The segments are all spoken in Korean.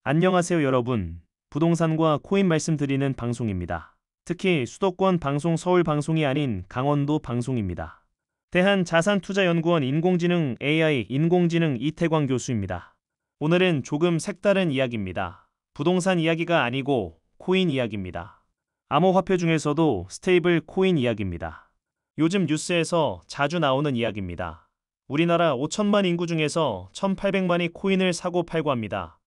안녕하세요 여러분. 부동산과 코인 말씀드리는 방송입니다. 특히 수도권 방송 서울 방송이 아닌 강원도 방송입니다. 대한자산투자연구원 인공지능 AI 인공지능 이태광 교수입니다. 오늘은 조금 색다른 이야기입니다. 부동산 이야기가 아니고 코인 이야기입니다. 암호화폐 중에서도 스테이블 코인 이야기입니다. 요즘 뉴스에서 자주 나오는 이야기입니다. 우리나라 5천만 인구 중에서 1,800만이 코인을 사고 팔고 합니다.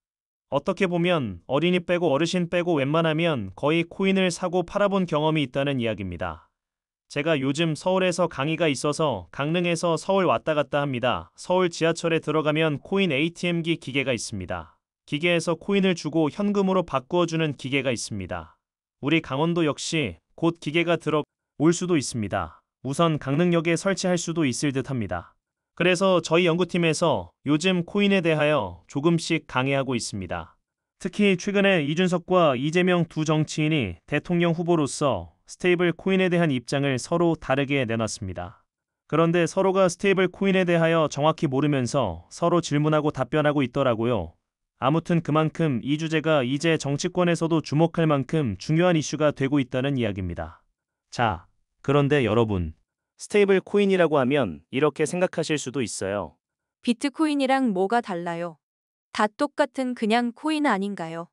어떻게 보면 어린이 빼고 어르신 빼고 웬만하면 거의 코인을 사고 팔아본 경험이 있다는 이야기입니다. 제가 요즘 서울에서 강의가 있어서 강릉에서 서울 왔다 갔다 합니다. 서울 지하철에 들어가면 코인 ATM기 기계가 있습니다. 기계에서 코인을 주고 현금으로 바꾸어주는 기계가 있습니다. 우리 강원도 역시 곧 기계가 들어올 수도 있습니다. 우선 강릉역에 설치할 수도 있을 듯 합니다. 그래서 저희 연구팀에서 요즘 코인에 대하여 조금씩 강의하고 있습니다. 특히 최근에 이준석과 이재명 두 정치인이 대통령 후보로서 스테이블 코인에 대한 입장을 서로 다르게 내놨습니다. 그런데 서로가 스테이블 코인에 대하여 정확히 모르면서 서로 질문하고 답변하고 있더라고요. 아무튼 그만큼 이 주제가 이제 정치권에서도 주목할 만큼 중요한 이슈가 되고 있다는 이야기입니다. 자, 그런데 여러분. 스테이블 코인이라고 하면 이렇게 생각하실 수도 있어요. 비트코인이랑 뭐가 달라요? 다 똑같은 그냥 코인 아닌가요?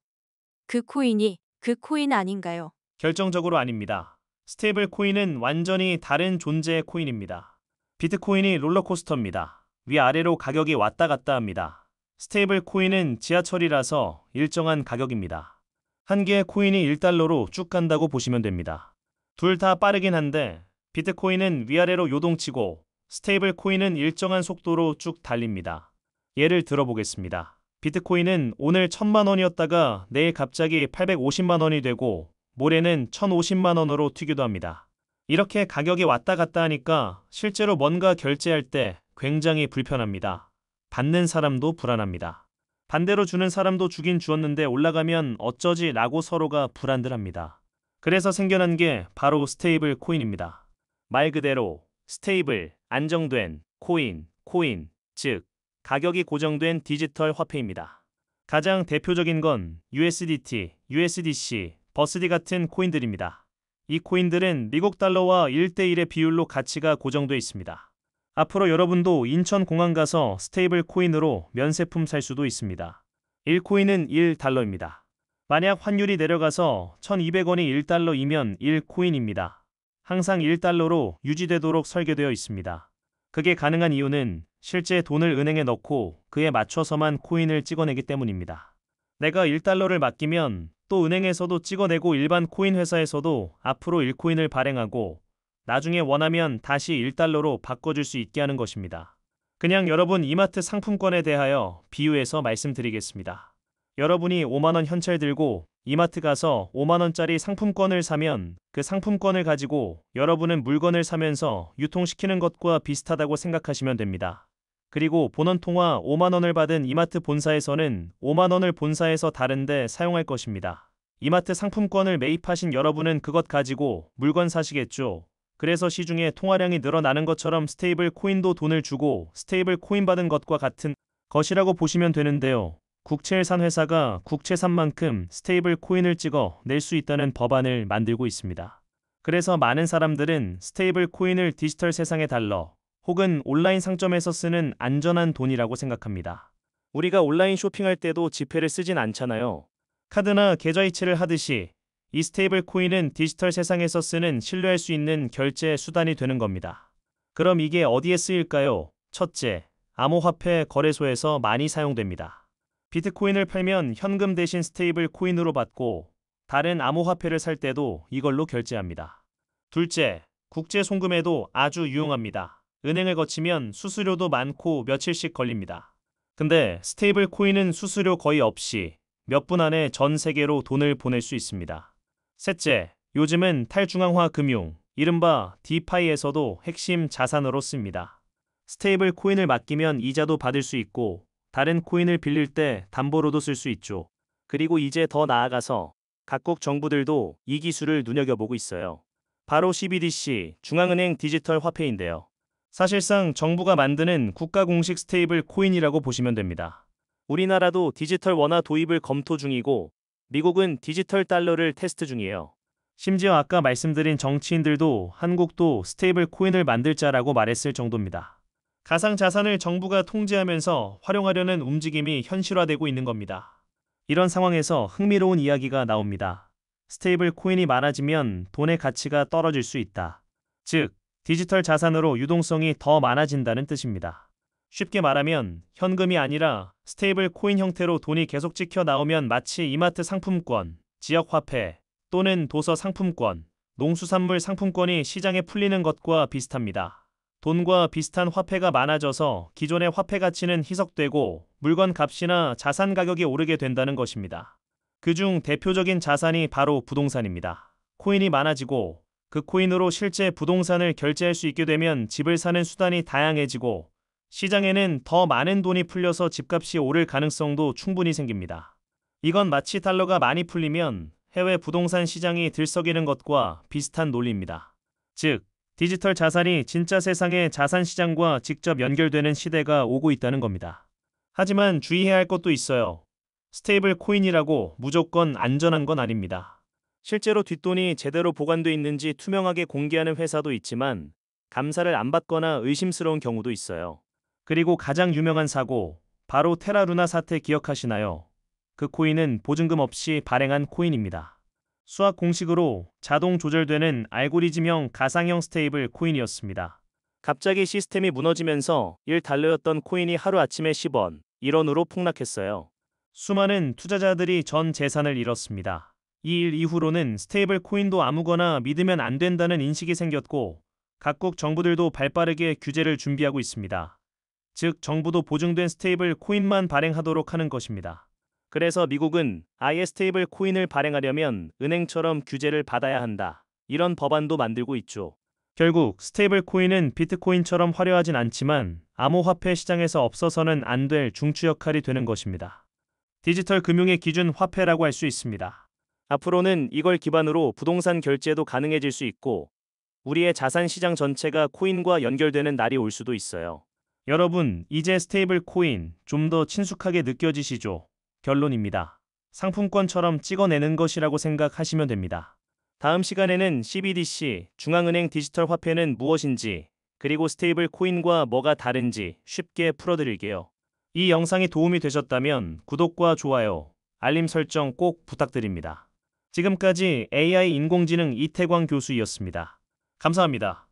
그 코인이 그 코인 아닌가요? 결정적으로 아닙니다. 스테이블 코인은 완전히 다른 존재의 코인입니다. 비트코인이 롤러코스터입니다. 위아래로 가격이 왔다 갔다 합니다. 스테이블 코인은 지하철이라서 일정한 가격입니다. 한 개의 코인이 1달러로 쭉 간다고 보시면 됩니다. 둘 다 빠르긴 한데 비트코인은 위아래로 요동치고 스테이블 코인은 일정한 속도로 쭉 달립니다. 예를 들어보겠습니다. 비트코인은 오늘 1,000만 원이었다가 내일 갑자기 850만 원이 되고 모레는 1,050만 원으로 튀기도 합니다. 이렇게 가격이 왔다 갔다 하니까 실제로 뭔가 결제할 때 굉장히 불편합니다. 받는 사람도 불안합니다. 반대로 주는 사람도 주긴 주었는데 올라가면 어쩌지 라고 서로가 불안들합니다. 그래서 생겨난 게 바로 스테이블 코인입니다. 말 그대로 스테이블, 안정된, 코인, 즉 가격이 고정된 디지털 화폐입니다. 가장 대표적인 건 USDT, USDC, 버스디 같은 코인들입니다. 이 코인들은 미국 달러와 1대1의 비율로 가치가 고정돼 있습니다. 앞으로 여러분도 인천공항 가서 스테이블 코인으로 면세품 살 수도 있습니다. 1코인은 1달러입니다. 만약 환율이 내려가서 1,200원이 1달러이면 1코인입니다. 항상 1달러로 유지되도록 설계되어 있습니다. 그게 가능한 이유는 실제 돈을 은행에 넣고 그에 맞춰서만 코인을 찍어내기 때문입니다. 내가 1달러를 맡기면 또 은행에서도 찍어내고 일반 코인 회사에서도 앞으로 1코인을 발행하고 나중에 원하면 다시 1달러로 바꿔줄 수 있게 하는 것입니다. 그냥 여러분 이마트 상품권에 대하여 비유해서 말씀드리겠습니다. 여러분이 5만원 현찰 들고 이마트 가서 5만원짜리 상품권을 사면 그 상품권을 가지고 여러분은 물건을 사면서 유통시키는 것과 비슷하다고 생각하시면 됩니다. 그리고 본원통화 5만원을 받은 이마트 본사에서는 5만원을 본사에서 다른데 사용할 것입니다. 이마트 상품권을 매입하신 여러분은 그것 가지고 물건 사시겠죠. 그래서 시중에 통화량이 늘어나는 것처럼 스테이블 코인도 돈을 주고 스테이블 코인 받은 것과 같은 것이라고 보시면 되는데요. 국채를 회사가 국채 산 만큼 스테이블 코인을 찍어 낼 수 있다는 법안을 만들고 있습니다. 그래서 많은 사람들은 스테이블 코인을 디지털 세상의 달러 혹은 온라인 상점에서 쓰는 안전한 돈이라고 생각합니다. 우리가 온라인 쇼핑할 때도 지폐를 쓰진 않잖아요. 카드나 계좌이체를 하듯이 이 스테이블 코인은 디지털 세상에서 쓰는 신뢰할 수 있는 결제 수단이 되는 겁니다. 그럼 이게 어디에 쓰일까요? 첫째, 암호화폐 거래소에서 많이 사용됩니다. 비트코인을 팔면 현금 대신 스테이블 코인으로 받고 다른 암호화폐를 살 때도 이걸로 결제합니다. 둘째, 국제 송금에도 아주 유용합니다. 은행을 거치면 수수료도 많고 며칠씩 걸립니다. 근데 스테이블 코인은 수수료 거의 없이 몇 분 안에 전 세계로 돈을 보낼 수 있습니다. 셋째, 요즘은 탈중앙화 금융, 이른바 디파이에서도 핵심 자산으로 씁니다. 스테이블 코인을 맡기면 이자도 받을 수 있고 다른 코인을 빌릴 때 담보로도 쓸 수 있죠. 그리고 이제 더 나아가서 각국 정부들도 이 기술을 눈여겨보고 있어요. 바로 CBDC, 중앙은행 디지털 화폐인데요. 사실상 정부가 만드는 국가 공식 스테이블 코인이라고 보시면 됩니다. 우리나라도 디지털 원화 도입을 검토 중이고 미국은 디지털 달러를 테스트 중이에요. 심지어 아까 말씀드린 정치인들도 한국도 스테이블 코인을 만들자라고 말했을 정도입니다. 가상자산을 정부가 통제하면서 활용하려는 움직임이 현실화되고 있는 겁니다. 이런 상황에서 흥미로운 이야기가 나옵니다. 스테이블 코인이 많아지면 돈의 가치가 떨어질 수 있다. 즉, 디지털 자산으로 유동성이 더 많아진다는 뜻입니다. 쉽게 말하면 현금이 아니라 스테이블 코인 형태로 돈이 계속 찍혀 나오면 마치 이마트 상품권, 지역 화폐 또는 도서 상품권, 농수산물 상품권이 시장에 풀리는 것과 비슷합니다. 돈과 비슷한 화폐가 많아져서 기존의 화폐 가치는 희석되고 물건 값이나 자산 가격이 오르게 된다는 것입니다. 그중 대표적인 자산이 바로 부동산입니다. 코인이 많아지고 그 코인으로 실제 부동산을 결제할 수 있게 되면 집을 사는 수단이 다양해지고 시장에는 더 많은 돈이 풀려서 집값이 오를 가능성도 충분히 생깁니다. 이건 마치 달러가 많이 풀리면 해외 부동산 시장이 들썩이는 것과 비슷한 논리입니다. 즉, 디지털 자산이 진짜 세상의 자산 시장과 직접 연결되는 시대가 오고 있다는 겁니다. 하지만 주의해야 할 것도 있어요. 스테이블 코인이라고 무조건 안전한 건 아닙니다. 실제로 뒷돈이 제대로 보관돼 있는지 투명하게 공개하는 회사도 있지만 감사를 안 받거나 의심스러운 경우도 있어요. 그리고 가장 유명한 사고, 바로 테라루나 사태 기억하시나요? 그 코인은 보증금 없이 발행한 코인입니다. 수학 공식으로 자동 조절되는 알고리즘형 가상형 스테이블 코인이었습니다. 갑자기 시스템이 무너지면서 1달러였던 코인이 하루아침에 10원, 1원으로 폭락했어요. 수많은 투자자들이 전 재산을 잃었습니다. 이 일 이후로는 스테이블 코인도 아무거나 믿으면 안 된다는 인식이 생겼고 각국 정부들도 발빠르게 규제를 준비하고 있습니다. 즉, 정부도 보증된 스테이블 코인만 발행하도록 하는 것입니다. 그래서 미국은 아예 스테이블 코인을 발행하려면 은행처럼 규제를 받아야 한다. 이런 법안도 만들고 있죠. 결국 스테이블 코인은 비트코인처럼 화려하진 않지만 암호화폐 시장에서 없어서는 안 될 중추 역할이 되는 것입니다. 디지털 금융의 기준 화폐라고 할 수 있습니다. 앞으로는 이걸 기반으로 부동산 결제도 가능해질 수 있고 우리의 자산 시장 전체가 코인과 연결되는 날이 올 수도 있어요. 여러분, 이제 스테이블 코인 좀 더 친숙하게 느껴지시죠? 결론입니다. 상품권처럼 찍어내는 것이라고 생각하시면 됩니다. 다음 시간에는 CBDC, 중앙은행 디지털 화폐는 무엇인지, 그리고 스테이블 코인과 뭐가 다른지 쉽게 풀어드릴게요. 이 영상이 도움이 되셨다면 구독과 좋아요, 알림 설정 꼭 부탁드립니다. 지금까지 AI 인공지능 이태광 교수였습니다. 감사합니다.